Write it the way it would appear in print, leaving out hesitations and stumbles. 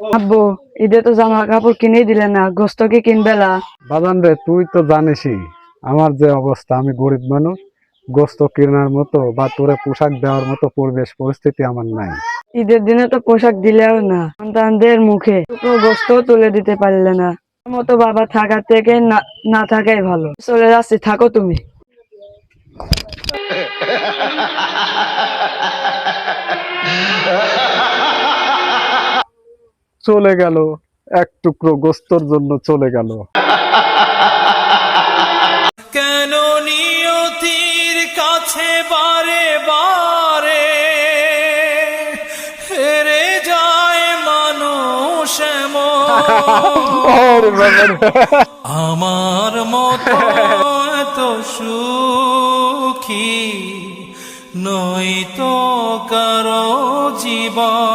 আব্বু, ঈদে তো জামা কাপড় কিনে দিলে না, গোস্ত কি কিনবেলা? বাজান রে, তুই তো জানিসই আমার যে অবস্থা, আমি গরিব মানুষ। গোস্ত কেনার মতো বা তোরে পোশাক দেওয়ার মতো পরিবেশ পরিস্থিতি আমার নাই। ঈদের দিনে তো পোশাক দিলেও না, সন্তানদের মুখে টুকরো গোস্ত তুলে দিতে পারলে না। আমার মতো বাবা থাকার থেকে না না থাকাই ভালো। চলে যাচ্ছি, থাকো তুমি। চলে গেল, এক টুকরো গোস্তর জন্য চলে গেল। কেন নিয়তির কাছে বারে বারে হেরে যায় মানুষ এমন? আমার মতো এত সুখী নয় তো কারো জীবন।